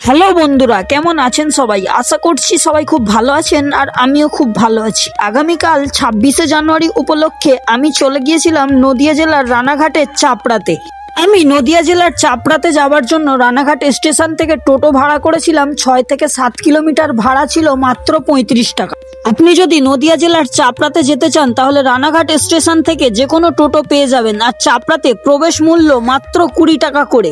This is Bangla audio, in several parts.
হ্যালো বন্ধুরা, কেমন আছেন সবাই? আশা করছি সবাই খুব ভালো আছেন আর আমিও খুব ভালো আছি। আগামীকাল 26শে জানুয়ারি উপলক্ষে আমি চলে গিয়েছিলাম নদিয়া জেলার রানাঘাটের চাপড়াতে। আমি নদিয়া জেলার চাপড়াতে যাওয়ার জন্য রানাঘাট স্টেশন থেকে টোটো ভাড়া করেছিলাম। 6 থেকে 7 কিলোমিটার ভাড়া ছিল মাত্র 35 টাকা। আপনি যদি নদিয়া জেলার চাপড়াতে যেতে চান তাহলে রানাঘাট স্টেশন থেকে যে কোনো টোটো পেয়ে যাবেন। আর চাপড়াতে প্রবেশ মূল্য মাত্র 20 টাকা করে।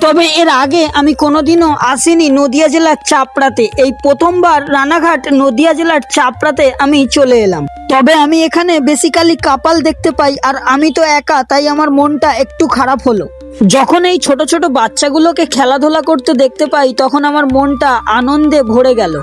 তবে এর আগে আমি কোনোদিনও আসিনি নদিয়া জেলার চাপড়াতে, এই প্রথমবার রানাঘাট নদিয়া জেলার চাপড়াতে আমি চলে এলাম। তবে আমি এখানে বেসিক্যালি কাপাল দেখতে পাই, আর আমি তো একা, তাই আমার মনটা একটু খারাপ হলো। যখন এই ছোট ছোট বাচ্চাগুলোকে খেলাধুলা করতে দেখতে পাই তখন আমার মনটা আনন্দে ভরে গেল।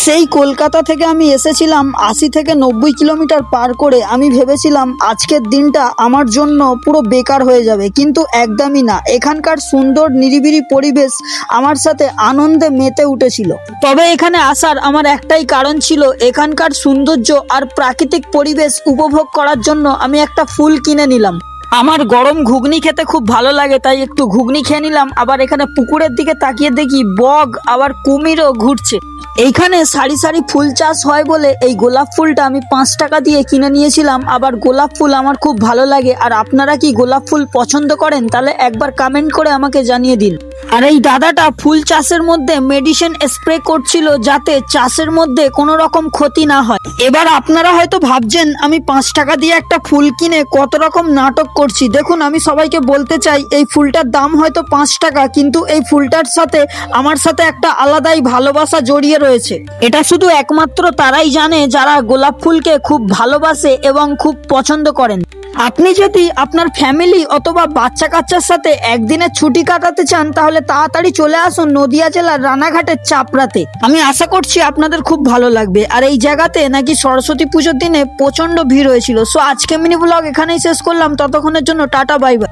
সেই কলকাতা থেকে আমি এসেছিলাম 80 থেকে 90 কিলোমিটার পার করে। আমি ভেবেছিলাম আজকের দিনটা আমার জন্য পুরো বেকার হয়ে যাবে, কিন্তু একদমই না। এখানকার সুন্দর নিরিবিলি পরিবেশ আমার সাথে আনন্দে মেতে উঠেছিল। তবে এখানে আসার আমার একটাই কারণ ছিল, এখানকার সৌন্দর্য আর প্রাকৃতিক পরিবেশ উপভোগ করার জন্য আমি একটা ফুল কিনে নিলাম। আমার গরম ঘুগনি খেতে খুব ভালো লাগে, তাই একটু ঘুগনি খেয়ে নিলাম। আবার এখানে পুকুরের দিকে তাকিয়ে দেখি বগ আবার কুমিরও ঘুরছে। এইখানে সারি সারি ফুল চাষ হয় বলে এই গোলাপ ফুলটা আমি 5 টাকা দিয়ে কিনে নিয়েছিলাম। আবার গোলাপ ফুল আমার খুব ভালো লাগে। আর আপনারা কি গোলাপ ফুল পছন্দ করেন? তাহলে একবার কমেন্ট করে আমাকে জানিয়ে দিন। আর এই দাদাটা ফুল চাষের মধ্যে মেডিসিন স্প্রে করছিল যাতে চাষের মধ্যে কোনো রকম ক্ষতি না হয়। এবার আপনারা হয়তো ভাবছেন আমি 5 টাকা দিয়ে একটা ফুল কিনে কত রকম নাটক করছি। দেখুন, আমি সবাইকে বলতে চাই এই ফুলটার দাম হয়তো 5 টাকা, কিন্তু এই ফুলটার সাথে আমার সাথে একটা আলাদাই ভালোবাসা জড়িয়ে রয়েছে। এটা শুধু একমাত্র তারাই জানে যারা গোলাপ ফুলকে খুব ভালোবাসে এবং খুব পছন্দ করেন। আপনি যদি আপনার ফ্যামিলি অথবা বাচ্চা কাচ্চার সাথে একদিনের ছুটি কাটাতে চান তাহলে তাড়াতাড়ি চলে আসুন নদিয়া জেলার রানাঘাটের চাপড়াতে। আমি আশা করছি আপনাদের খুব ভালো লাগবে। আর এই জায়গাতে নাকি সরস্বতী পুজোর দিনে প্রচন্ড ভিড় হয়েছিল। সো আজকে মিনি ব্লগ এখানেই শেষ করলাম। ততক্ষণের জন্য টাটা, বাই বাই।